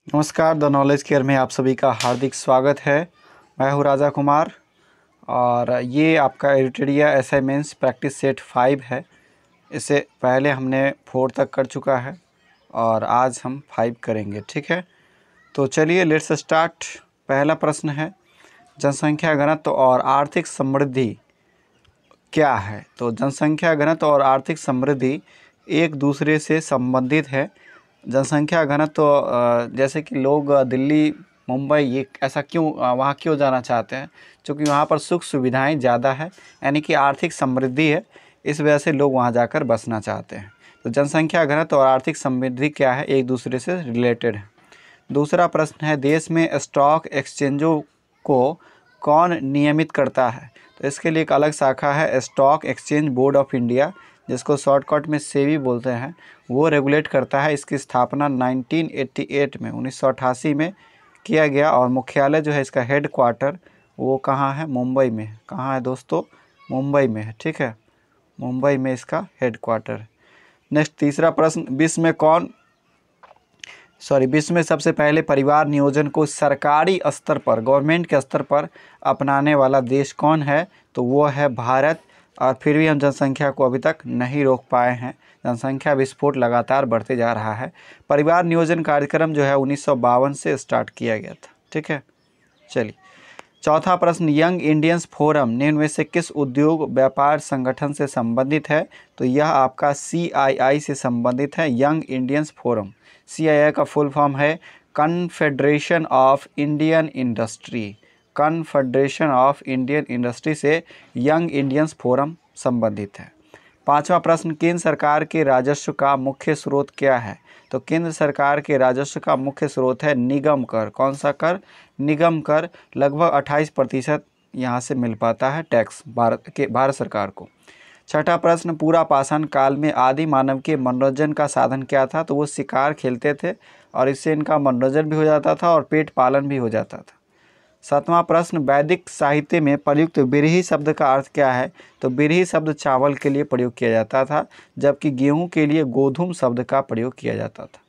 नमस्कार, the knowledge care में आप सभी का हार्दिक स्वागत है। मैं हूँ राजा कुमार और ये आपका एडिटोरिया असाइनमेंट्स प्रैक्टिस सेट 5 है। इससे पहले हमने 4 तक कर चुका है और आज हम 5 करेंगे, ठीक है। तो चलिए लेट्स स्टार्ट। पहला प्रश्न है, जनसंख्या घनत्व और आर्थिक समृद्धि क्या है? तो जनसंख्या घनत्व और आर्थिक समृद्धि एक दूसरे से संबंधित है। जनसंख्या घनत्व जैसे कि लोग दिल्ली, मुंबई ये ऐसा क्यों वहाँ क्यों जाना चाहते हैं? क्योंकि वहाँ पर सुख सुविधाएं ज़्यादा है, यानी कि आर्थिक समृद्धि है, इस वजह से लोग वहाँ जाकर बसना चाहते हैं। तो जनसंख्या घनत्व और आर्थिक समृद्धि क्या है? एक दूसरे से रिलेटेड है। दूसरा प्रश्न है, देश में स्टॉक एक्सचेंजों को कौन नियमित करता है? तो इसके लिए एक अलग शाखा है, stock exchange board of India, जिसको शॉर्टकट में सेबी बोलते हैं। वो रेगुलेट करता है। इसकी स्थापना 1988 में किया गया और मुख्यालय जो है इसका हेड क्वार्टर वो कहाँ है? मुंबई में। कहाँ है दोस्तों? मुंबई में है, ठीक है। मुंबई में इसका हेड क्वार्टर है। नेक्स्ट तीसरा प्रश्न, विश्व में सबसे पहले परिवार नियोजन को सरकारी स्तर पर, गवर्नमेंट के स्तर पर अपनाने वाला देश कौन है? तो वो है भारत। और फिर भी हम जनसंख्या को अभी तक नहीं रोक पाए हैं। जनसंख्या विस्फोट लगातार बढ़ते जा रहा है। परिवार नियोजन कार्यक्रम जो है 1952 से स्टार्ट किया गया था, ठीक है। चलिए चौथा प्रश्न, यंग इंडियंस फोरम निम्न में से किस उद्योग व्यापार संगठन से संबंधित है? तो यह आपका CII से संबंधित है। यंग इंडियंस फोरम, CII का फुल फॉर्म है confederation of Indian industry. Confederation of Indian industry से यंग इंडियंस फोरम संबंधित है। पांचवा प्रश्न, केंद्र सरकार के राजस्व का मुख्य स्रोत क्या है? तो केंद्र सरकार के राजस्व का मुख्य स्रोत है निगम कर। कौन सा कर? निगम कर। लगभग 28% यहाँ से मिल पाता है टैक्स भारत सरकार को। छठा प्रश्न, पूरा पाषाण काल में आदि मानव के मनोरंजन का साधन क्या था? तो वो शिकार खेलते थे और इससे इनका मनोरंजन भी हो जाता था और पेट पालन भी हो जाता था। सातवां प्रश्न, वैदिक साहित्य में प्रयुक्त बिरही शब्द का अर्थ क्या है? तो बिरही शब्द चावल के लिए प्रयोग किया जाता था, जबकि गेहूं के लिए गोधूम शब्द का प्रयोग किया जाता था।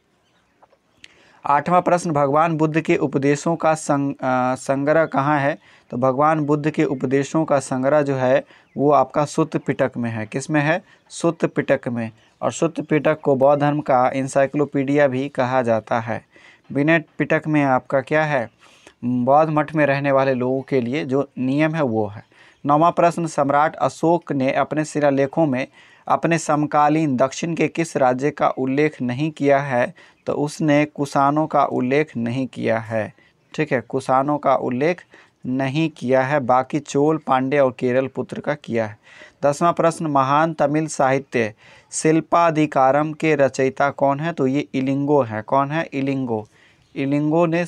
आठवां प्रश्न, भगवान बुद्ध के उपदेशों का संग्रह कहाँ है? तो भगवान बुद्ध के उपदेशों का संग्रह जो है वो आपका सुत्त पिटक में है। किस में है? सुत्त पिटक में। और सुत्त पिटक को बौद्ध धर्म का इंसाइक्लोपीडिया भी कहा जाता है। विनय पिटक में आपका क्या है? बौद्ध मठ में रहने वाले लोगों के लिए जो नियम है वो है। नौवां प्रश्न, सम्राट अशोक ने अपने शिलालेखों में अपने समकालीन दक्षिण के किस राज्य का उल्लेख नहीं किया है? तो उसने कुषाणों का उल्लेख नहीं किया है, ठीक है। कुषाणों का उल्लेख नहीं किया है, बाकी चोल, पांड्य और केरल पुत्र का किया है। 10वां प्रश्न, महान तमिल साहित्य शिल्पाधिकारम के रचयिता कौन है? तो ये इलिंगो है। कौन है? इलिंगो। इलिंगो ने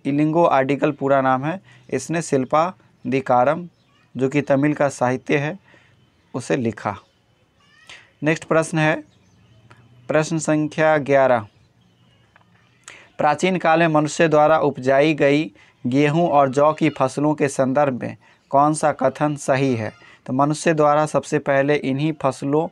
इलिंगो आर्टिकल पूरा नाम है। इसने शिल्पाधिकारम जो कि तमिल का साहित्य है उसे लिखा। नेक्स्ट प्रश्न है प्रश्न संख्या 11, प्राचीन काल में मनुष्य द्वारा उपजाई गई गेहूं और जौ की फसलों के संदर्भ में कौन सा कथन सही है? तो मनुष्य द्वारा सबसे पहले इन्हीं फसलों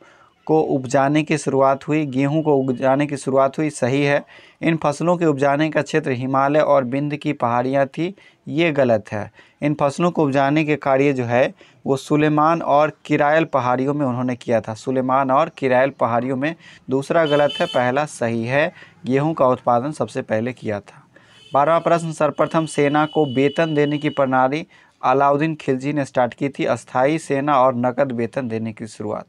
को उपजाने की शुरुआत हुई, गेहूं को उपजाने की शुरुआत हुई, सही है। इन फसलों के उपजाने का क्षेत्र हिमालय और विंध्य की पहाड़ियाँ थी, ये गलत है। इन फसलों को उपजाने के कार्य जो है वो सुलेमान और किरायल पहाड़ियों में उन्होंने किया था। सुलेमान और किरायल पहाड़ियों में। दूसरा गलत है, पहला सही है। गेहूं का उत्पादन सबसे पहले किया था। 12वां प्रश्न, सर्वप्रथम सेना को वेतन देने की प्रणाली अलाउद्दीन खिलजी ने स्टार्ट की थी। अस्थाई सेना और नकद वेतन देने की शुरुआत।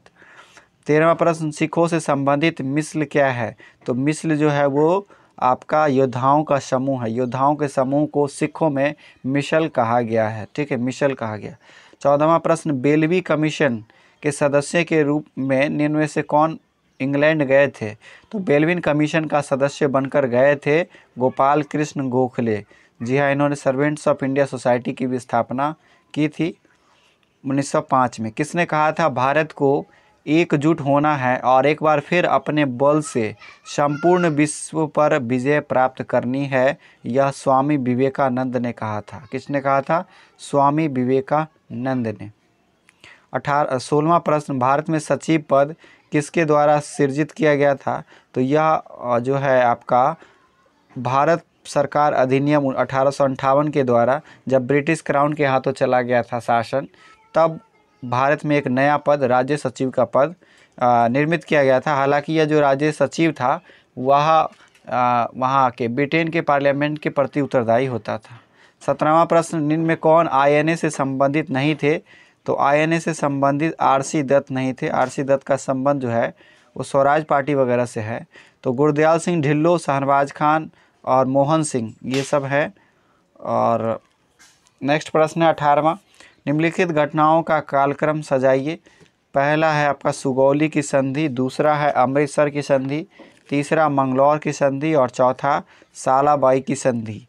13वां प्रश्न, सिखों से संबंधित मिसल क्या है? तो मिसल जो है वो आपका योद्धाओं का समूह है। योद्धाओं के समूह को सिखों में मिसल कहा गया है, ठीक है, मिसल कहा गया। 14वां प्रश्न, बेलवी कमीशन के सदस्य के रूप में निम्न में से कौन इंग्लैंड गए थे? तो बेलविन कमीशन का सदस्य बनकर गए थे गोपाल कृष्ण गोखले। जी हाँ, इन्होंने सर्वेंट्स ऑफ इंडिया सोसाइटी की भी स्थापना की थी 1905 में। किसने कहा था भारत को एकजुट होना है और एक बार फिर अपने बल से संपूर्ण विश्व पर विजय प्राप्त करनी है? यह स्वामी विवेकानंद ने कहा था। किसने कहा था? स्वामी विवेकानंद ने। 16वां प्रश्न, भारत में सचिव पद किसके द्वारा सृजित किया गया था? तो यह जो है आपका भारत सरकार अधिनियम 1858 के द्वारा जब ब्रिटिश क्राउन के हाथों चला गया था शासन, तब भारत में एक नया पद राज्य सचिव का पद निर्मित किया गया था। हालांकि यह जो राज्य सचिव था वहाँ के ब्रिटेन के पार्लियामेंट के प्रति उत्तरदायी होता था। 17वां प्रश्न, निम्न में कौन आईएनए से संबंधित नहीं थे? तो आईएनए से संबंधित आरसी दत्त नहीं थे। आरसी दत्त का संबंध जो है वो स्वराज पार्टी वगैरह से है। तो गुरदयाल सिंह ढिल्लों, शहनवाज खान और मोहन सिंह, ये सब है। और नेक्स्ट प्रश्न है 18वां, निम्नलिखित घटनाओं का कालक्रम सजाइए। पहला है आपका सुगौली की संधि, दूसरा है अमृतसर की संधि, तीसरा मंगलौर की संधि और चौथा सालाबाई की संधि।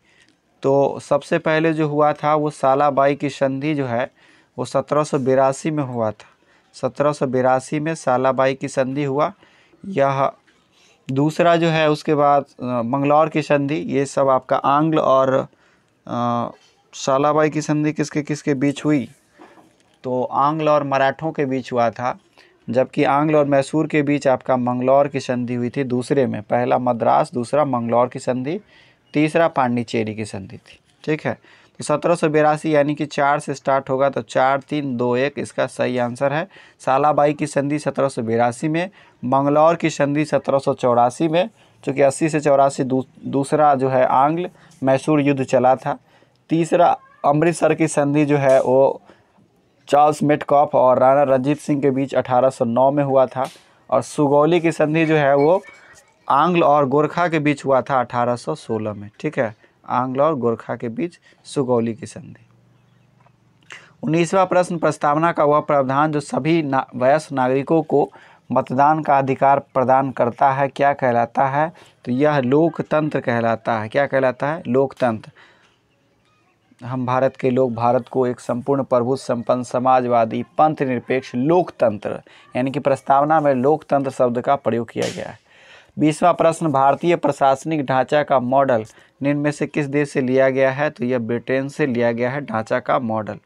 तो सबसे पहले जो हुआ था वो सालाबाई की संधि जो है वो 1782 में हुआ था। 1782 में सालाबाई की संधि हुआ। यह दूसरा जो है उसके बाद मंगलौर की संधि, ये सब आपका आंग्ल और सालाबाई की संधि किसके किसके बीच हुई? तो आंग्ल और मराठों के बीच हुआ था, जबकि आंग्ल और मैसूर के बीच आपका मंगलौर की संधि हुई थी दूसरे में। पहला मद्रास, दूसरा मंगलौर की संधि, तीसरा पांडिचेरी की संधि थी। ठीक है, तो 1782 यानी कि 4 से स्टार्ट होगा, तो 4 3 2 1 इसका सही आंसर है। सालाबाई की संधि 1782 में, मंगलौर की संधि 1784 में, चूँकि 80 से 84 दूसरा जो है आंग्ल मैसूर युद्ध चला था। तीसरा अमृतसर की संधि जो है वो चार्ल्स मेटकॉफ और राणा रंजीत सिंह के बीच 1809 में हुआ था। और सुगौली की संधि जो है वो आंग्ल और गोरखा के बीच हुआ था 1816 में। ठीक है, आंग्ल और गोरखा के बीच सुगौली की संधि। 19वां प्रश्न, प्रस्तावना का वह प्रावधान जो सभी वयस्क नागरिकों को मतदान का अधिकार प्रदान करता है क्या कहलाता है? तो यह लोकतंत्र कहलाता है। क्या कहलाता है? लोकतंत्र। हम भारत के लोग भारत को एक संपूर्ण प्रभु संपन्न समाजवादी पंथ निरपेक्ष लोकतंत्र, यानी कि प्रस्तावना में लोकतंत्र शब्द का प्रयोग किया गया है। 20वां प्रश्न, भारतीय प्रशासनिक ढांचा का मॉडल निम्न में से किस देश से लिया गया है? तो यह ब्रिटेन से लिया गया है ढांचा का मॉडल।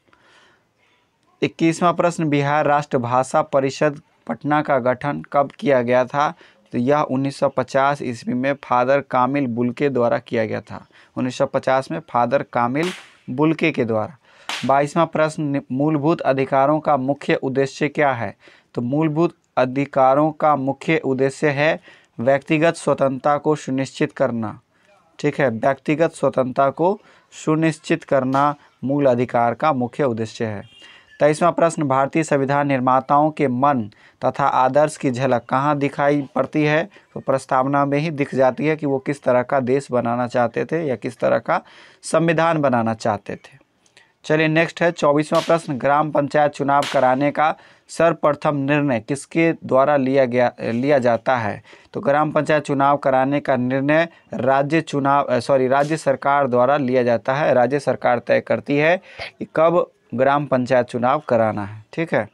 21वां प्रश्न, बिहार राष्ट्र भाषा परिषद पटना का गठन कब किया गया था? तो यह 1950 ईस्वी में फादर कामिल बुल्के द्वारा किया गया था। 1950 में फादर कामिल बुल्के के द्वारा। 22वां प्रश्न, मूलभूत अधिकारों का मुख्य उद्देश्य क्या है? तो मूलभूत अधिकारों का मुख्य उद्देश्य है व्यक्तिगत स्वतंत्रता को सुनिश्चित करना। ठीक है, व्यक्तिगत स्वतंत्रता को सुनिश्चित करना मूल अधिकार का मुख्य उद्देश्य है। 23वां प्रश्न, भारतीय संविधान निर्माताओं के मन तथा आदर्श की झलक कहाँ दिखाई पड़ती है? तो प्रस्तावना में ही दिख जाती है कि वो किस तरह का देश बनाना चाहते थे या किस तरह का संविधान बनाना चाहते थे। चलिए नेक्स्ट है 24वां प्रश्न, ग्राम पंचायत चुनाव कराने का सर्वप्रथम निर्णय किसके द्वारा लिया जाता है? तो ग्राम पंचायत चुनाव कराने का निर्णय राज्य सरकार द्वारा लिया जाता है। राज्य सरकार तय करती है कि कब ग्राम पंचायत चुनाव कराना है। ठीक है।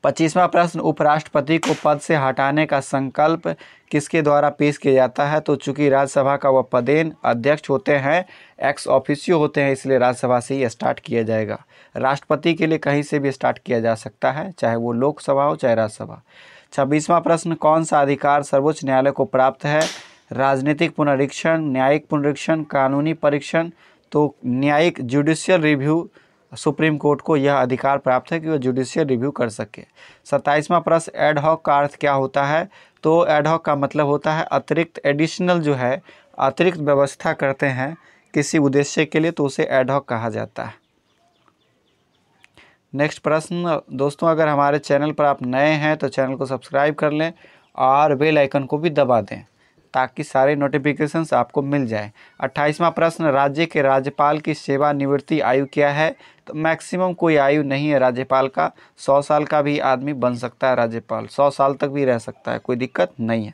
25वां प्रश्न, उपराष्ट्रपति को पद से हटाने का संकल्प किसके द्वारा पेश किया जाता है? तो चूंकि राज्यसभा का वह पदेन अध्यक्ष होते हैं, एक्स ऑफिशियो होते हैं, इसलिए राज्यसभा से ही स्टार्ट किया जाएगा। राष्ट्रपति के लिए कहीं से भी स्टार्ट किया जा सकता है, चाहे वो लोकसभा हो चाहे राज्यसभा। 26वां प्रश्न, कौन सा अधिकार सर्वोच्च न्यायालय को प्राप्त है? राजनीतिक पुनरीक्षण, न्यायिक पुनरीक्षण, कानूनी परीक्षण। तो न्यायिक जुडिशियल रिव्यू, सुप्रीम कोर्ट को यह अधिकार प्राप्त है कि वह जुडिशियल रिव्यू कर सके। 27वां प्रश्न, एडहॉक का अर्थ क्या होता है? तो एडहॉक का मतलब होता है अतिरिक्त, एडिशनल जो है अतिरिक्त व्यवस्था करते हैं किसी उद्देश्य के लिए, तो उसे एडहॉक कहा जाता है। नेक्स्ट प्रश्न दोस्तों, अगर हमारे चैनल पर आप नए हैं तो चैनल को सब्सक्राइब कर लें और बेल आइकन को भी दबा दें ताकि सारे नोटिफिकेशंस आपको मिल जाए। 28वां प्रश्न, राज्य के राज्यपाल की सेवानिवृत्ति आयु क्या है? तो मैक्सिमम कोई आयु नहीं है राज्यपाल का, 100 साल का भी आदमी बन सकता है राज्यपाल, 100 साल तक भी रह सकता है, कोई दिक्कत नहीं है।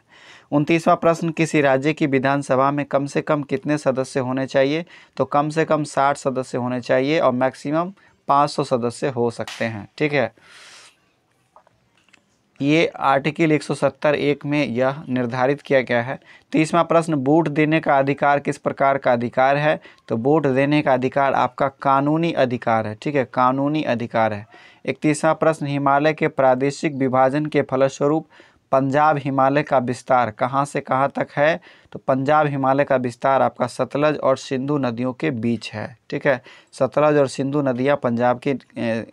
29वां प्रश्न, किसी राज्य की विधानसभा में कम से कम कितने सदस्य होने चाहिए? तो कम से कम 60 सदस्य होने चाहिए और मैक्सिमम 500 सदस्य हो सकते हैं। ठीक है, ये आर्टिकल 170(1) में यह निर्धारित किया गया है। 30वां प्रश्न, वोट देने का अधिकार किस प्रकार का अधिकार है? तो वोट देने का अधिकार आपका कानूनी अधिकार है। ठीक है, कानूनी अधिकार है। 31वां प्रश्न, हिमालय के प्रादेशिक विभाजन के फलस्वरूप पंजाब हिमालय का विस्तार कहाँ से कहाँ तक है? तो पंजाब हिमालय का विस्तार आपका सतलज और सिंधु नदियों के बीच है। ठीक है, सतलज और सिंधु नदियाँ पंजाब के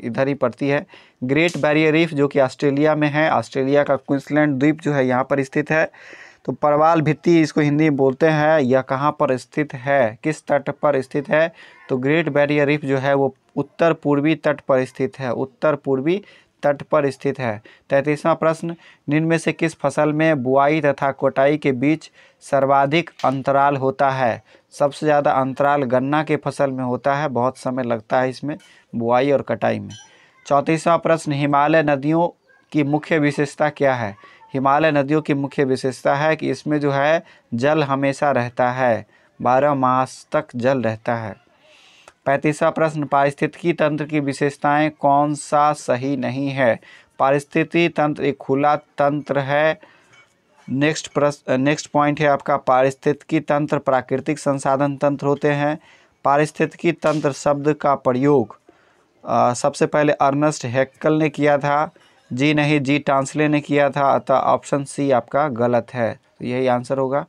इधर ही पड़ती है। ग्रेट बैरियर रीफ जो कि ऑस्ट्रेलिया में है, ऑस्ट्रेलिया का क्वींसलैंड द्वीप जो है यहाँ पर स्थित है। तो प्रवाल भित्ति इसको हिंदी में बोलते हैं, यह कहाँ पर स्थित है, किस तट पर स्थित है? तो ग्रेट बैरियर रीफ जो है वो उत्तर पूर्वी तट पर स्थित है, उत्तर पूर्वी तट पर स्थित है। 33वां प्रश्न, निम्न में से किस फसल में बुआई तथा कटाई के बीच सर्वाधिक अंतराल होता है? सबसे ज़्यादा अंतराल गन्ना के फसल में होता है, बहुत समय लगता है इसमें बुआई और कटाई में। 34वां प्रश्न, हिमालय नदियों की मुख्य विशेषता क्या है? हिमालय नदियों की मुख्य विशेषता है कि इसमें जो है जल हमेशा रहता है, 12 मास तक जल रहता है। 35वां प्रश्न, पारिस्थितिकी तंत्र की विशेषताएं कौन सा सही नहीं है? पारिस्थितिकी तंत्र एक खुला तंत्र है। नेक्स्ट पॉइंट है आपका, पारिस्थितिकी तंत्र प्राकृतिक संसाधन तंत्र होते हैं। पारिस्थितिकी तंत्र शब्द का प्रयोग सबसे पहले अर्नेस्ट हैक्कल ने किया था, जी नहीं, जी टांसले ने किया था, अतः ऑप्शन सी आपका गलत है, तो यही आंसर होगा।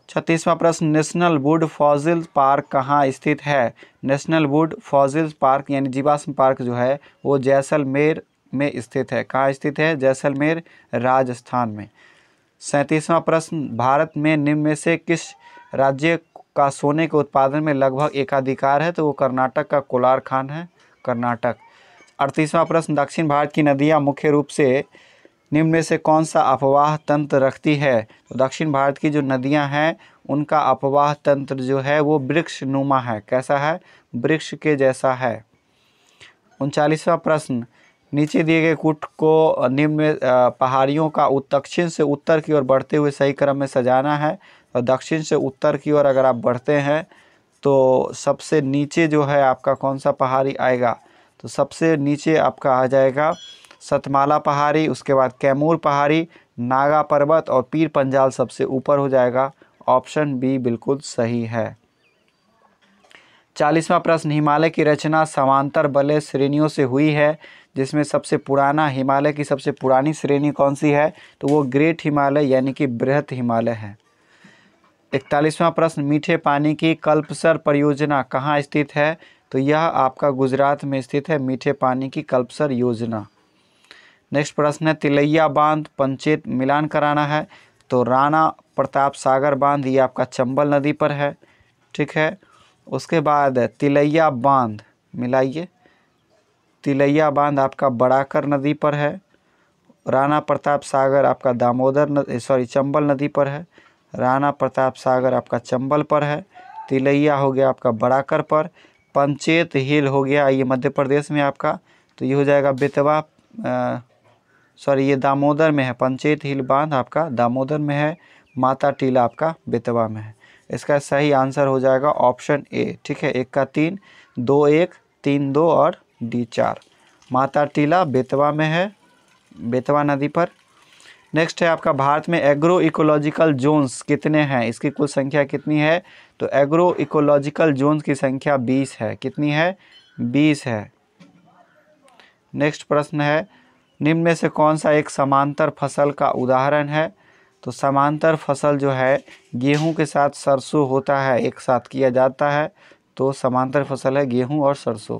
36वां प्रश्न, नेशनल वुड फॉसिल पार्क कहाँ स्थित है? नेशनल वुड फॉसिल पार्क यानी जीवाश्म पार्क जो है वो जैसलमेर में स्थित है। कहाँ स्थित है? जैसलमेर, राजस्थान में। 37वां प्रश्न, भारत में निम्न में से किस राज्य का सोने के उत्पादन में लगभग एकाधिकार है? तो वो कर्नाटक का कोलार खान है, कर्नाटक। 38वां प्रश्न, दक्षिण भारत की नदियाँ मुख्य रूप से निम्न में से कौन सा अपवाह तंत्र रखती है? तो दक्षिण भारत की जो नदियां हैं उनका अपवाह तंत्र जो है वो वृक्ष नुमा है। कैसा है? वृक्ष के जैसा है। 39वां प्रश्न, नीचे दिए गए कूट को निम्न में पहाड़ियों का दक्षिण से उत्तर की ओर बढ़ते हुए सही क्रम में सजाना है। और दक्षिण से उत्तर की ओर अगर आप बढ़ते हैं तो सबसे नीचे जो है आपका कौन सा पहाड़ी आएगा? तो सबसे नीचे आपका आ जाएगा सतमाला पहाड़ी, उसके बाद कैमूर पहाड़ी, नागा पर्वत और पीर पंजाल सबसे ऊपर हो जाएगा। ऑप्शन बी बिल्कुल सही है। 40वां प्रश्न, हिमालय की रचना समांतर वलय श्रेणियों से हुई है, जिसमें सबसे पुराना हिमालय की सबसे पुरानी श्रेणी कौन सी है? तो वो ग्रेट हिमालय यानी कि बृहत हिमालय है। 41वां प्रश्न, मीठे पानी की कल्पसर परियोजना कहाँ स्थित है? तो यह आपका गुजरात में स्थित है, मीठे पानी की कल्पसर योजना। नेक्स्ट प्रश्न है, तिलैया बांध पंचेत मिलान कराना है, तो राणा प्रताप सागर बांध ये आपका चंबल नदी पर है। ठीक है, उसके बाद तिलैया बांध मिलाइए, तिलैया बांध आपका बड़ाकर नदी पर है। राणा प्रताप सागर आपका चंबल नदी पर है। राणा प्रताप सागर आपका चंबल पर है। तिलैया हो गया आपका बड़ाकर पर। पंचेत हिल हो गया ये मध्य प्रदेश में आपका, तो ये हो जाएगा बेतवा ये दामोदर में है। पंचेत हिल बांध आपका दामोदर में है। माता टीला आपका बेतवा में है। इसका सही आंसर हो जाएगा ऑप्शन ए। ठीक है, 1 का 3, 2 1, 3 2 और डी 4। माता टीला बेतवा में है, बेतवा नदी पर। नेक्स्ट है आपका, भारत में एग्रो इकोलॉजिकल जोन्स कितने हैं? इसकी कुल संख्या कितनी है? तो एग्रो इकोलॉजिकल जोन्स की संख्या 20 है। कितनी है? 20 है। नेक्स्ट प्रश्न है, निम्न में से कौन सा एक समांतर फसल का उदाहरण है? तो समांतर फसल जो है गेहूं के साथ सरसों होता है, एक साथ किया जाता है, तो समांतर फसल है गेहूं और सरसों।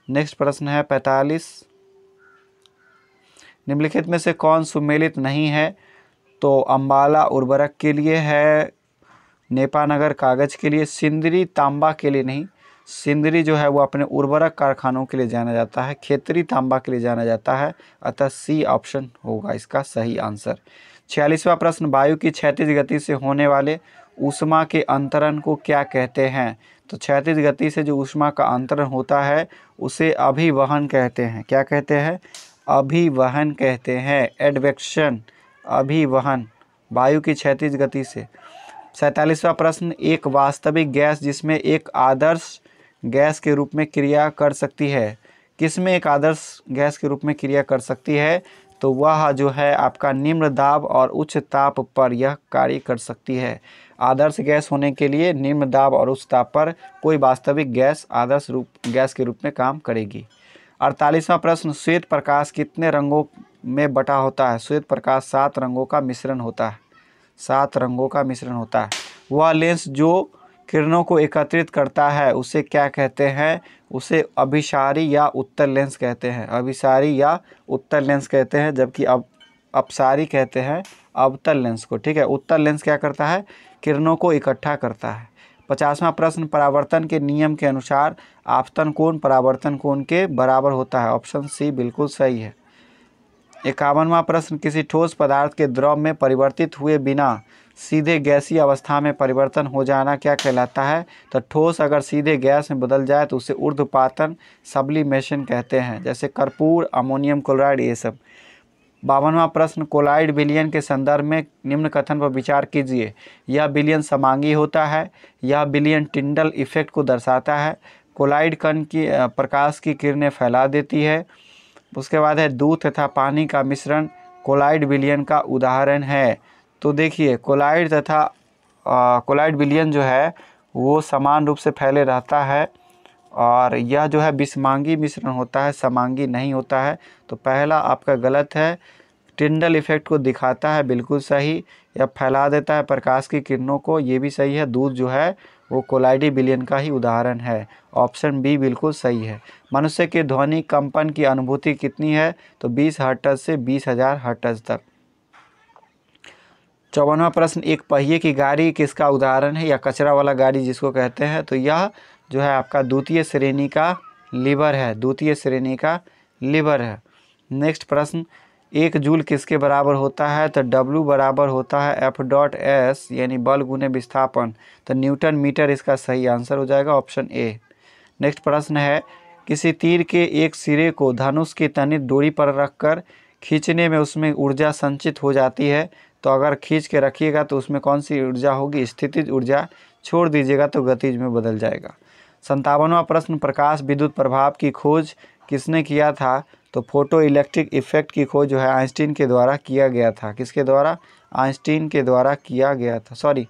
नेक्स्ट प्रश्न है 45, निम्नलिखित में से कौन सुमेलित नहीं है? तो अंबाला उर्वरक के लिए है, नेपानगर कागज के लिए, सिंदरी तांबा के लिए नहीं, सिंदरी जो है वो अपने उर्वरक कारखानों के लिए जाना जाता है, खेतरी तांबा के लिए जाना जाता है, अतः सी ऑप्शन होगा इसका सही आंसर। 46वां प्रश्न, वायु की क्षैतिज गति से होने वाले ऊष्मा के अंतरण को क्या कहते हैं? तो क्षैतिज गति से जो ऊष्मा का अंतरण होता है उसे अभिवहन कहते हैं। क्या कहते हैं? अभिवहन कहते हैं, एडवेक्शन, अभिवहन, वायु की क्षैतिज गति से। 47वां प्रश्न, एक वास्तविक गैस जिसमें एक आदर्श गैस के रूप में क्रिया कर सकती है, किसमें एक आदर्श गैस के रूप में क्रिया कर सकती है? तो वह जो है आपका निम्न दाब और उच्च ताप पर यह कार्य कर सकती है। आदर्श गैस होने के लिए निम्न दाब और उच्च ताप पर कोई वास्तविक गैस आदर्श गैस के रूप में काम करेगी। 48वां प्रश्न, श्वेत प्रकाश कितने रंगों में बटा होता है। श्वेत प्रकाश 7 रंगों का मिश्रण होता है, 7 रंगों का मिश्रण होता है। वह लेंस जो किरणों को एकत्रित करता है उसे क्या कहते हैं? उसे अभिसारी या उत्तल लेंस कहते हैं, अभिसारी या उत्तल लेंस कहते हैं। जबकि अपसारी कहते हैं अवतल लेंस को। ठीक है, उत्तल लेंस क्या करता है? किरणों को इकट्ठा करता है। 50वां प्रश्न, परावर्तन के नियम के अनुसार आपतन कोण परावर्तन कोण के बराबर होता है। ऑप्शन सी बिल्कुल सही है। 51वां प्रश्न, किसी ठोस पदार्थ के द्रव में परिवर्तित हुए बिना सीधे गैसीय अवस्था में परिवर्तन हो जाना क्या कहलाता है? तो ठोस अगर सीधे गैस में बदल जाए तो उसे ऊर्ध्वपातन सब्लिमेशन कहते हैं, जैसे कर्पूर, अमोनियम क्लोराइड, ये सब। 52वां प्रश्न, कोलाइड विलयन के संदर्भ में निम्न कथन पर विचार कीजिए। यह विलयन समांगी होता है, यह विलयन टिंडल इफेक्ट को दर्शाता है, कोलाइड कण की प्रकाश की किरणें फैला देती है। उसके बाद है दूध तथा पानी का मिश्रण कोलाइड विलयन का उदाहरण है। तो देखिए कोलाइड विलयन जो है वो समान रूप से फैले रहता है और यह जो है विषमांगी मिश्रण होता है, समांगी नहीं होता है। तो पहला आपका गलत है। टिंडल इफेक्ट को दिखाता है, बिल्कुल सही। यह फैला देता है प्रकाश की किरणों को, ये भी सही है। दूध जो है वो कोलाइडी विलयन का ही उदाहरण है। ऑप्शन बी बिल्कुल सही है। मनुष्य के ध्वनि कंपन की अनुभूति कितनी है? तो 20 हर्ट्ज से 20,000 हर्ट्ज तक। 54वां प्रश्न, एक पहिए की गाड़ी किसका उदाहरण है या कचरा वाला गाड़ी जिसको कहते हैं? तो यह जो है आपका द्वितीय श्रेणी का लीवर है, द्वितीय श्रेणी का लीवर है। नेक्स्ट प्रश्न, 1 जूल किसके बराबर होता है? तो W बराबर होता है F.S यानी बल गुने विस्थापन। तो न्यूटन मीटर इसका सही आंसर हो जाएगा, ऑप्शन ए। नेक्स्ट प्रश्न है, किसी तीर के एक सिरे को धनुष की तनित डोरी पर रखकर खींचने में उसमें ऊर्जा संचित हो जाती है। तो अगर खींच के रखिएगा तो उसमें कौन सी ऊर्जा होगी? स्थितिज ऊर्जा। छोड़ दीजिएगा तो गतिज में बदल जाएगा। 57वां प्रश्न, प्रकाश विद्युत प्रभाव की खोज किसने किया था? तो फोटो इलेक्ट्रिक इफेक्ट की खोज जो है आइंस्टीन के द्वारा किया गया था। किसके द्वारा? आइंस्टीन के द्वारा किया गया था। सॉरी,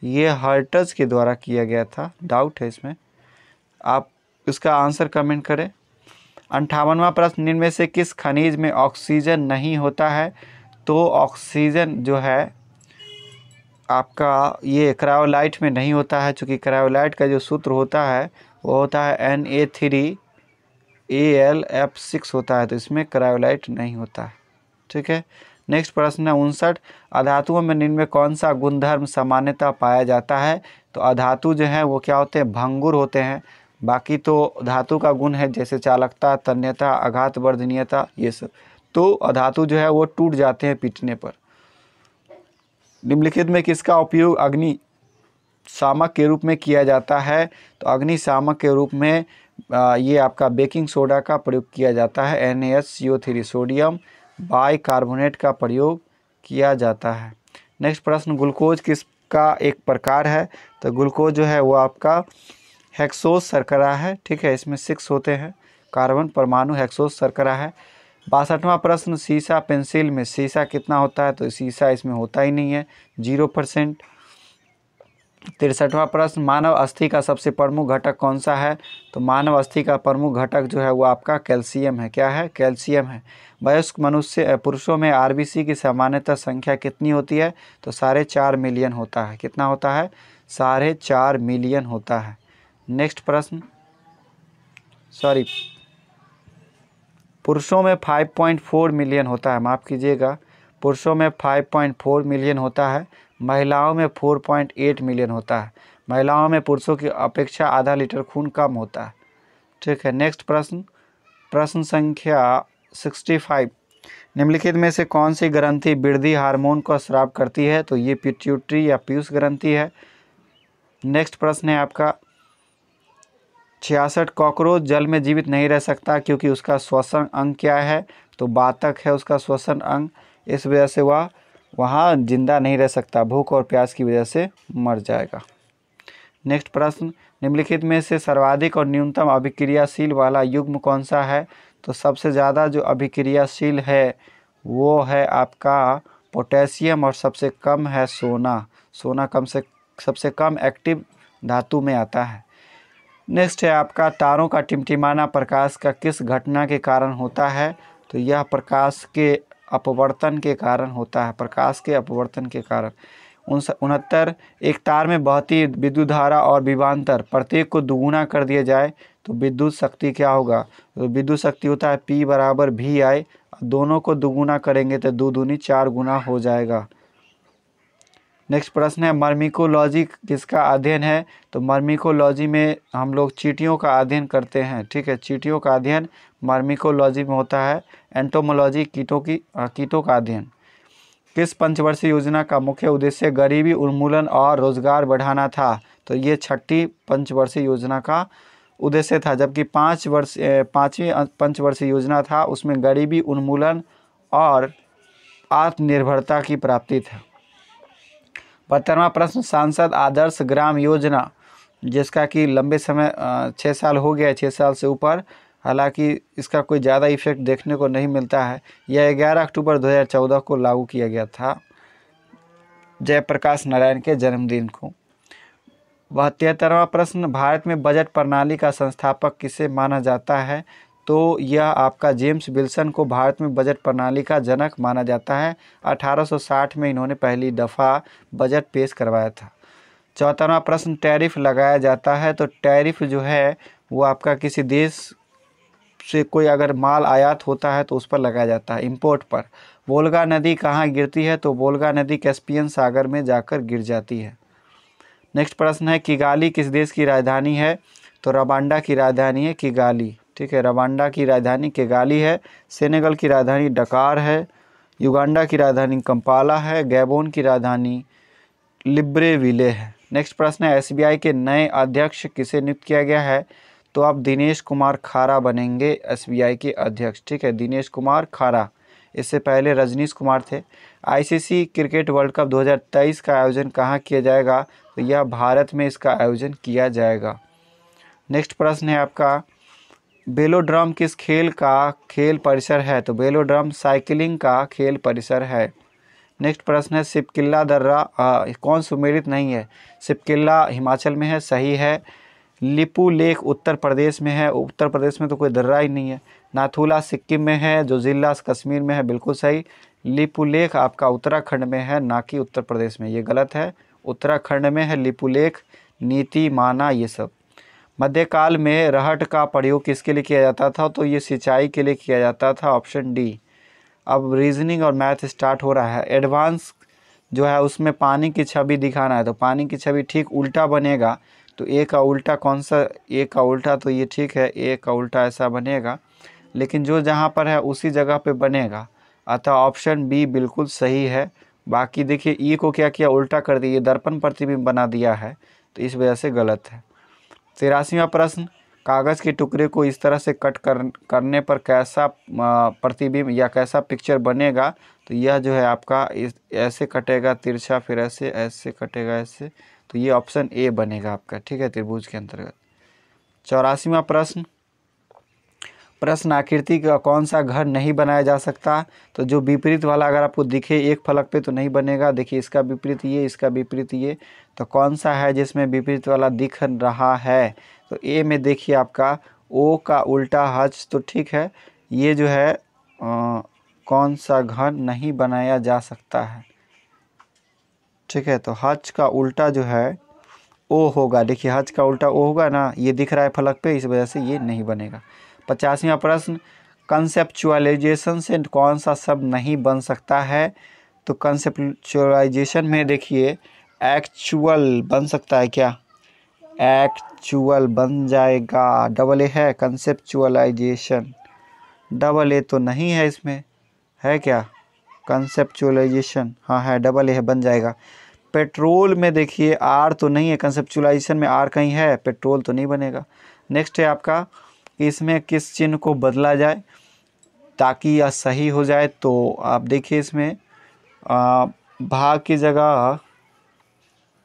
ये हर्ट्ज के द्वारा किया गया था, डाउट है इसमें। आप इसका आंसर कमेंट करें। 58वां प्रश्न, निम्न में से किस खनिज में ऑक्सीजन नहीं होता है? तो ऑक्सीजन जो है आपका ये क्रायोलाइट में नहीं होता है, चूँकि क्रायोलाइट का जो सूत्र होता है वो होता है Na3Al F6 होता है, तो इसमें क्रायोलाइट नहीं होता है। ठीक है। नेक्स्ट प्रश्न है 59, अधातुओं में निम्न में कौन सा गुणधर्म सामान्यतः पाया जाता है? तो अधातु जो है वो क्या होते हैं? भंगुर होते हैं। बाकी तो धातु का गुण है जैसे चालकता, तन्यता, आघात वर्धनीयता, ये सब। तो अधातु जो है वो टूट जाते हैं पीटने पर। निम्नलिखित में किसका उपयोग अग्निशामक के रूप में किया जाता है? तो अग्निशामक के रूप में ये आपका बेकिंग सोडा का प्रयोग किया जाता है, NaSCO3, सोडियम बाइकार्बोनेट का प्रयोग किया जाता है। नेक्स्ट प्रश्न, ग्लूकोज किसका एक प्रकार है? तो ग्लूकोज जो है वो आपका हेक्सोस शर्करा है। ठीक है, इसमें 6 होते हैं कार्बन परमाणु, हेक्सोस शर्करा है। 62वां प्रश्न, सीसा पेंसिल में सीसा कितना होता है? तो सीसा इसमें होता ही नहीं है, 0%। 63वां प्रश्न, मानव अस्थि का सबसे प्रमुख घटक कौन सा है? तो मानव अस्थि का प्रमुख घटक जो है वो आपका कैल्शियम है। क्या है? कैल्शियम है। वयस्क पुरुषों में RBC की सामान्यतः संख्या कितनी होती है? तो 4.5 मिलियन होता है। कितना होता है? 4.5 मिलियन होता है। नेक्स्ट प्रश्न, पुरुषों में 5.4 मिलियन होता है, माफ़ कीजिएगा, पुरुषों में 5.4 मिलियन होता है, महिलाओं में 4.8 मिलियन होता है। महिलाओं में पुरुषों की अपेक्षा आधा लीटर खून कम होता है। ठीक है। नेक्स्ट प्रश्न, प्रश्न संख्या 65, निम्नलिखित में से कौन सी ग्रंथि वृद्धि हार्मोन को स्राव करती है? तो ये पिट्यूटरी या पीयूष ग्रंथि है। नेक्स्ट प्रश्न है आपका 66, कॉकरोच जल में जीवित नहीं रह सकता क्योंकि उसका श्वसन अंग क्या है? तो बातक है उसका श्वसन अंग, इस वजह से वह वहाँ जिंदा नहीं रह सकता, भूख और प्यास की वजह से मर जाएगा। नेक्स्ट प्रश्न, निम्नलिखित में से सर्वाधिक और न्यूनतम अभिक्रियाशील वाला युग्म कौन सा है? तो सबसे ज़्यादा जो अभिक्रियाशील है वो है आपका पोटेशियम और सबसे कम है सोना। सोना सबसे कम एक्टिव धातु में आता है। नेक्स्ट है आपका तारों का टिमटिमाना प्रकाश का किस घटना के कारण होता है? तो यह प्रकाश के अपवर्तन के कारण होता है, प्रकाश के अपवर्तन के कारण। 69 एक तार में बहती विद्युत धारा और विभवांतर प्रत्येक को दुगुना कर दिया जाए तो विद्युत शक्ति क्या होगा? तो विद्युत शक्ति होता है P बराबर VI, दोनों को दुगुना करेंगे तो 2 दूनी 4 गुना हो जाएगा। नेक्स्ट प्रश्न है मर्मिकोलॉजी किसका अध्ययन है? तो मर्मिकोलॉजी में हम लोग चींटियों का अध्ययन करते हैं, ठीक है, चींटियों का अध्ययन मर्मिकोलॉजी में होता है। एंटोमोलॉजी कीटों का अध्ययन। किस पंचवर्षीय योजना का मुख्य उद्देश्य गरीबी उन्मूलन और रोजगार बढ़ाना था? तो ये 6ठी पंचवर्षीय योजना का उद्देश्य था, जबकि 5वीं पंचवर्षीय योजना था उसमें गरीबी उन्मूलन और आत्मनिर्भरता की प्राप्ति था। 72वां प्रश्न सांसद आदर्श ग्राम योजना, जिसका कि लंबे समय 6 साल हो गया, 6 साल से ऊपर, हालांकि इसका कोई ज़्यादा इफेक्ट देखने को नहीं मिलता है। यह 11 अक्टूबर 2014 को लागू किया गया था, जयप्रकाश नारायण के जन्मदिन को। 73वां प्रश्न भारत में बजट प्रणाली का संस्थापक किसे माना जाता है? तो यह आपका जेम्स विल्सन को भारत में बजट प्रणाली का जनक माना जाता है। 1860 में इन्होंने पहली दफ़ा बजट पेश करवाया था। 74वां प्रश्न टैरिफ लगाया जाता है, तो टैरिफ जो है वो आपका किसी देश से कोई अगर माल आयात होता है तो उस पर लगाया जाता है, इंपोर्ट पर। वोल्गा नदी कहाँ गिरती है? तो वोल्गा नदी कैस्पियन सागर में जाकर गिर जाती है। नेक्स्ट प्रश्न है किगाली किस देश की राजधानी है? तो रवांडा की राजधानी है किगाली, ठीक है, रवांडा की राजधानी किगाली है। सेनेगल की राजधानी डकार है। युगांडा की राजधानी कंपाला है। गैबोन की राजधानी लिब्रेविले है। नेक्स्ट प्रश्न है SBI के नए अध्यक्ष किसे नियुक्त किया गया है? तो आप दिनेश कुमार खारा बनेंगे SBI के अध्यक्ष, ठीक है, दिनेश कुमार खारा। इससे पहले रजनीश कुमार थे। ICC क्रिकेट वर्ल्ड कप 2023 का आयोजन कहाँ किया जाएगा? तो यह भारत में इसका आयोजन किया जाएगा। नेक्स्ट प्रश्न है आपका बेलोड्रम किस खेल का खेल परिसर है? तो बेलोड्रम साइकिलिंग का खेल परिसर है। नेक्स्ट प्रश्न है सिपकिल्ला दर्रा कौन सुमेलित नहीं है? सिपकिल्ला हिमाचल में है, सही है। लिपू लेक उत्तर प्रदेश में है, उत्तर प्रदेश में तो कोई दर्रा ही नहीं है। नाथुला सिक्किम में है, जो जिला कश्मीर में है, बिल्कुल सही। लिपू लेक आपका उत्तराखंड में है, ना कि उत्तर प्रदेश में, ये गलत है, उत्तराखंड में है लिपू लेक, नीति माना ये सब। मध्यकाल में रहट का प्रयोग किसके लिए किया जाता था? तो ये सिंचाई के लिए किया जाता था, ऑप्शन डी। अब रीजनिंग और मैथ स्टार्ट हो रहा है। एडवांस जो है उसमें पानी की छवि दिखाना है, तो पानी की छवि ठीक उल्टा बनेगा, तो ए का उल्टा कौन सा? ए का उल्टा तो ये ठीक है, ए का उल्टा ऐसा बनेगा, लेकिन जो जहाँ पर है उसी जगह पे बनेगा, अतः ऑप्शन बी बिल्कुल सही है। बाकी देखिए ई को क्या किया, उल्टा कर दिया, दर्पण प्रतिबिंब बना दिया है, तो इस वजह से गलत है। 83वां प्रश्न कागज़ के टुकड़े को इस तरह से कट करने पर कैसा प्रतिबिंब या कैसा पिक्चर बनेगा? तो यह जो है आपका ऐसे कटेगा तिरछा, फिर ऐसे ऐसे कटेगा ऐसे, तो ये ऑप्शन ए बनेगा आपका, ठीक है, त्रिभुज के अंतर्गत। 84वां प्रश्न आकृति का कौन सा घर नहीं बनाया जा सकता? तो जो विपरीत वाला अगर आपको दिखे एक फलक पे तो नहीं बनेगा। देखिए इसका विपरीत ये, इसका विपरीत ये, तो कौन सा है जिसमें विपरीत वाला दिख रहा है? तो ए में देखिए आपका ओ का उल्टा हज, तो ठीक है, ये जो है कौन सा घर नहीं बनाया जा सकता है, ठीक है, तो हज का उल्टा जो है ओ होगा। देखिए हज का उल्टा ओ होगा ना, ये दिख रहा है फलक पे, इस वजह से ये नहीं बनेगा। 85वां प्रश्न कंसेप्चुअलाइजेशन से कौन सा शब्द नहीं बन सकता है? तो कंसेप्चुअलाइजेशन में देखिए एक्चुअल बन सकता है क्या? एक्चुअल बन जाएगा, डबल ए है, कंसेप्चुअलाइजेशन, डबल ए तो नहीं है इसमें, है क्या? कंसेप्चुअलाइजेशन हाँ है, डबल ए है, बन जाएगा। पेट्रोल में देखिए आर तो नहीं है, कंसेप्चुअलाइजेशन में आर कहीं है, पेट्रोल तो नहीं बनेगा। नेक्स्ट है आपका इसमें किस चिन्ह को बदला जाए ताकि यह सही हो जाए? तो आप देखिए इसमें भाग की जगह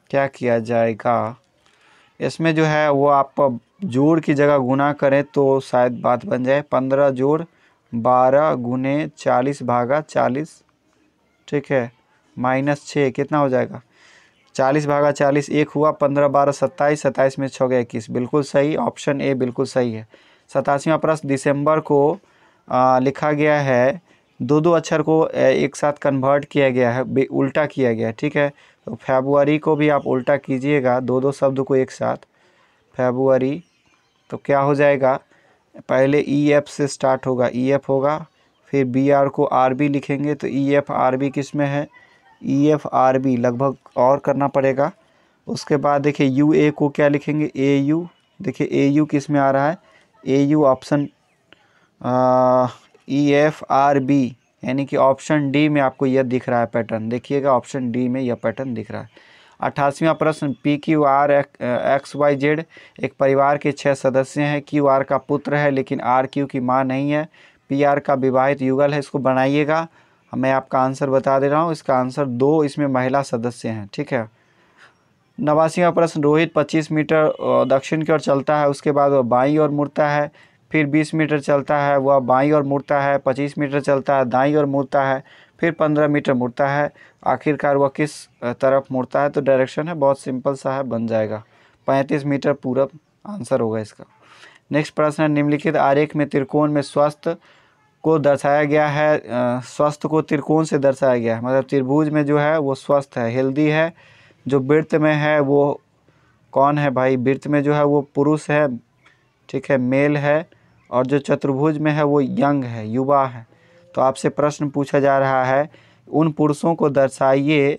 क्या किया जाएगा, इसमें जो है वो आप जोड़ की जगह गुना करें तो शायद बात बन जाए। 15 जोड़ 12 गुने 40 भागा 40, ठीक है, -6 कितना हो जाएगा? 40 भागा 40 1 हुआ, 15 12 27, 27 में 6 गए 21, बिल्कुल सही, ऑप्शन ए बिल्कुल सही है। 87वां प्रश्न दिसंबर को लिखा गया है, दो दो अक्षर को एक साथ कन्वर्ट किया गया है, उल्टा किया गया है, ठीक है। तो फरवरी को भी आप उल्टा कीजिएगा, दो दो शब्द को एक साथ, फरवरी, तो क्या हो जाएगा, पहले ई एफ से स्टार्ट होगा, ई एफ होगा, फिर बी आर को आर बी लिखेंगे, तो ई एफ आर बी किस में है, ई एफ आर बी लगभग और करना पड़ेगा। उसके बाद देखिए यू ए को क्या लिखेंगे, ए यू, देखिए ए यू किस में आ रहा है, a u option e f r b, यानी कि ऑप्शन डी में आपको यह दिख रहा है पैटर्न, देखिएगा ऑप्शन डी में यह पैटर्न दिख रहा है। 88वां प्रश्न, P Q R X Y Z एक परिवार के 6 सदस्य हैं, क्यू आर का पुत्र है लेकिन आर क्यू की मां नहीं है, पी आर का विवाहित युगल है, इसको बनाइएगा। मैं आपका आंसर बता दे रहा हूँ, इसका आंसर 2, इसमें महिला सदस्य हैं, ठीक है। 89वां प्रश्न, रोहित 25 मीटर दक्षिण की ओर चलता है, उसके बाद वह बाईं ओर मुड़ता है, फिर 20 मीटर चलता है, वह बाईं ओर मुड़ता है, 25 मीटर चलता है, दाईं ओर मुड़ता है, फिर 15 मीटर मुड़ता है, आखिरकार वह किस तरफ मुड़ता है। तो डायरेक्शन है, बहुत सिंपल सा है, बन जाएगा 35 मीटर पूरब आंसर होगा इसका। नेक्स्ट प्रश्न है, निम्नलिखित आरेख में त्रिकोण में स्वस्थ को दर्शाया गया है, स्वस्थ को त्रिकोण से दर्शाया गया है, मतलब त्रिभुज में जो है वो स्वस्थ है, हेल्दी है। जो वृत्त में है वो कौन है भाई, वृत्त में जो है वो पुरुष है, ठीक है, मेल है, और जो चतुर्भुज में है वो यंग है, युवा है। तो आपसे प्रश्न पूछा जा रहा है, उन पुरुषों को दर्शाइए,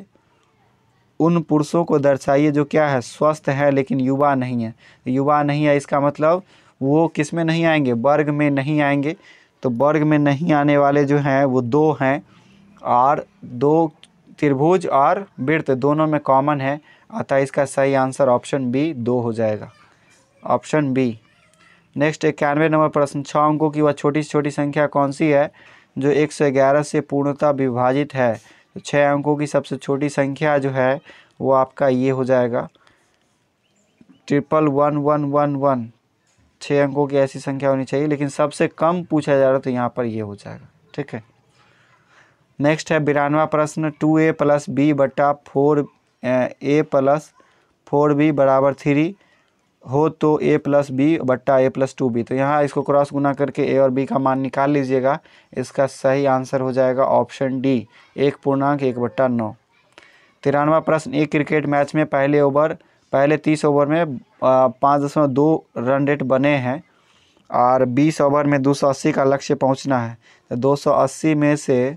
उन पुरुषों को दर्शाइए जो क्या है, स्वस्थ है लेकिन युवा नहीं है। युवा नहीं है इसका मतलब वो किस में नहीं आएंगे, वर्ग में नहीं आएंगे। तो वर्ग में नहीं आने वाले जो हैं वो 2 हैं, और 2 त्रिभुज और वृत्त दोनों में कॉमन है, अतः इसका सही आंसर ऑप्शन बी 2 हो जाएगा, ऑप्शन बी। नेक्स्ट 91 नंबर प्रश्न, 6 अंकों की वह छोटी से छोटी संख्या कौन सी है जो 111 से पूर्णतः विभाजित है। तो 6 अंकों की सबसे छोटी संख्या जो है वो आपका ये हो जाएगा 111111। 6 अंकों की ऐसी संख्या होनी चाहिए, लेकिन सबसे कम पूछा जा रहा तो यहाँ पर ये हो जाएगा, ठीक है। नेक्स्ट है 92वां प्रश्न, 2a + b बटा 4a + 4b = 3 हो तो a + b बट्टा a + 2b। तो यहाँ इसको क्रॉस गुना करके a और b का मान निकाल लीजिएगा, इसका सही आंसर हो जाएगा ऑप्शन डी 1.1/9। 93वां प्रश्न, एक क्रिकेट मैच में पहले 30 ओवर में 5.2 रन रेट बने हैं और 20 ओवर में 280 का लक्ष्य पहुंचना है। तो 280 में से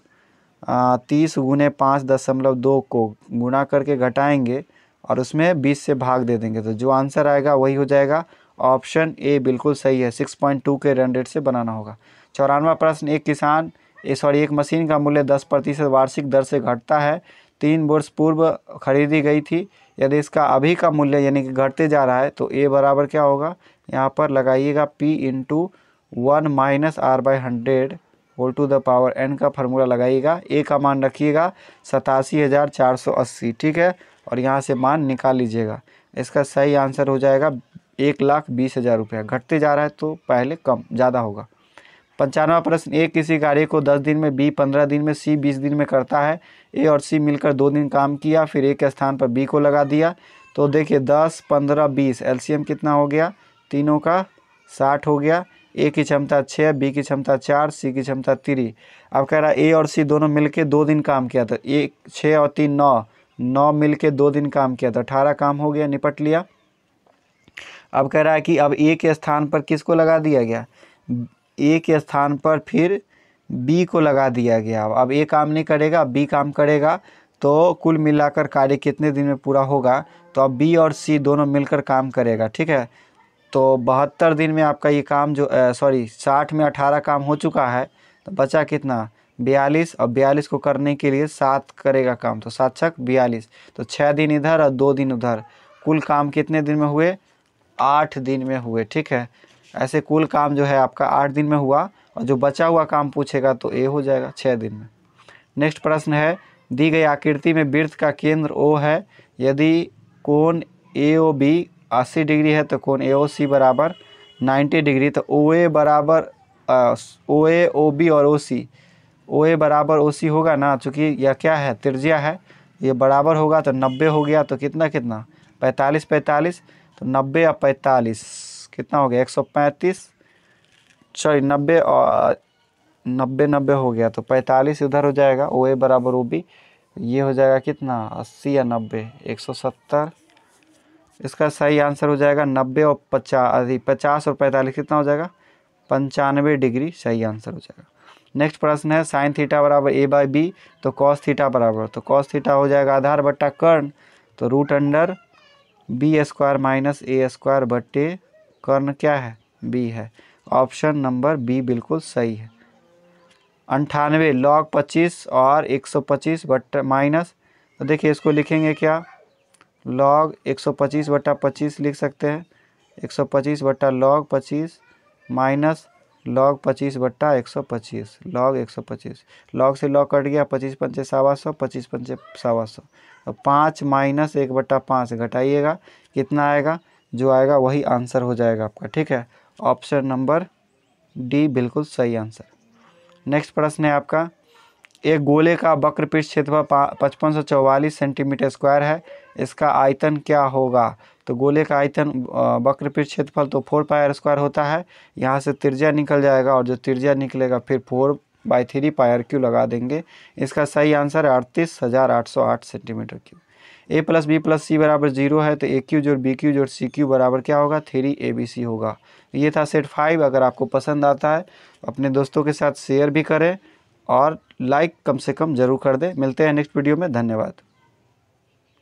30 × 5.2 को गुणा करके घटाएंगे और उसमें 20 से भाग दे देंगे, तो जो आंसर आएगा वही हो जाएगा, ऑप्शन ए बिल्कुल सही है, 6.2 के रन रेट से बनाना होगा। 94वां प्रश्न, एक मशीन का मूल्य 10% वार्षिक दर से घटता है, 3 वर्ष पूर्व खरीदी गई थी, यदि इसका अभी का मूल्य यानी कि घटते जा रहा है तो ए बराबर क्या होगा, यहाँ पर लगाइएगा P × 1 - R/100 whole to the power n का फार्मूला लगाइएगा, ए का मान रखिएगा 87,480, ठीक है, और यहाँ से मान निकाल लीजिएगा। इसका सही आंसर हो जाएगा 1,20,000 रुपया, घटते जा रहा है तो पहले कम ज़्यादा होगा। 95वां प्रश्न, ए किसी कार्य को 10 दिन में, बी 15 दिन में, सी 20 दिन में करता है, ए और सी मिलकर 2 दिन काम किया, फिर ए के स्थान पर बी को लगा दिया। तो देखिए 10, 15, 20 एलसीएम कितना हो गया, तीनों का 60 हो गया। ए की क्षमता 6, बी की क्षमता 4, सी की क्षमता 3। अब कह रहा है ए और सी दोनों मिलके 2 दिन काम किया, तो 6 और 3 9 मिलके 2 दिन काम किया, तो 18 काम हो गया, निपट लिया। अब कह रहा है कि अब ए के स्थान पर किसको लगा दिया गया, ए के स्थान पर फिर बी को लगा दिया गया। अब ए काम नहीं करेगा, बी काम करेगा, तो कुल मिलाकर कार्य कितने दिन में पूरा होगा, तो अब बी और सी दोनों मिलकर काम करेगा, ठीक है। तो 72 दिन में आपका ये काम जो 60 में 18 काम हो चुका है, तो बचा कितना 42, और 42 को करने के लिए 7 करेगा काम, तो 7 × 6 = 42, तो 6 दिन इधर और 2 दिन उधर, कुल काम कितने दिन में हुए, 8 दिन में हुए, ठीक है। ऐसे कुल काम जो है आपका 8 दिन में हुआ, और जो बचा हुआ काम पूछेगा तो ए हो जाएगा 6 दिन में। नेक्स्ट प्रश्न है, दी गई आकृति में वृत्त का केंद्र ओ है, यदि कोण AOB 80 डिग्री है तो कोण AOC बराबर 90 डिग्री, तो OA बराबर OA OB और OA बराबर OC होगा ना, चूँकि यह क्या है, त्रिज्या है, ये बराबर होगा तो 90 हो गया, तो कितना 45, तो 90 और 45 कितना हो गया 135, 90 और 90 90 हो गया तो 45 इधर हो जाएगा, ओ ए बराबर ओ बी, ये हो जाएगा कितना 80 या 90 170। इसका सही आंसर हो जाएगा 90 और 50, 50 और 45 कितना हो जाएगा 95 डिग्री सही आंसर हो जाएगा। नेक्स्ट प्रश्न है साइन थीटा बराबर ए बाई बी तो कॉस थीटा बराबर, तो कॉस थीटा हो जाएगा आधार बट्टा कर्ण, तो root under b square minus a square बट्टे कर्ण क्या है बी है। ऑप्शन नंबर बी बिल्कुल सही है। 98 log 25 और 125 बट्टा माइनस, तो देखिए इसको लिखेंगे क्या log 125 बट्टा 25 लिख सकते हैं, 125 बट्टा log 25 माइनस log 25 बट्टा 125 log 125, log से log कट गया 25 पंचे 125, 25 पंचे 125, तो 5 माइनस 1/5 घटाइएगा कितना आएगा, जो आएगा वही आंसर हो जाएगा आपका। ठीक है, ऑप्शन नंबर डी बिल्कुल सही आंसर। नेक्स्ट प्रश्न है आपका, एक गोले का वक्रपृष्ठ क्षेत्रफल 5544 सेंटीमीटर स्क्वायर है, इसका आयतन क्या होगा। तो गोले का आयतन वक्रपृष्ठ क्षेत्रफल तो 4πr² होता है, यहाँ से त्रिज्या निकल जाएगा और जो त्रिज्या निकलेगा फिर 4/3πr³ लगा देंगे। इसका सही आंसर है 38,808 centimetre cube. a plus b plus c बराबर 0 है तो ए क्यू जोड़ बी क्यू जोड़ सी क्यू बराबर क्या होगा 3abc होगा। ये था सेट 5। अगर आपको पसंद आता है अपने दोस्तों के साथ शेयर भी करें और लाइक कम से कम ज़रूर कर दें। मिलते हैं नेक्स्ट वीडियो में, धन्यवाद।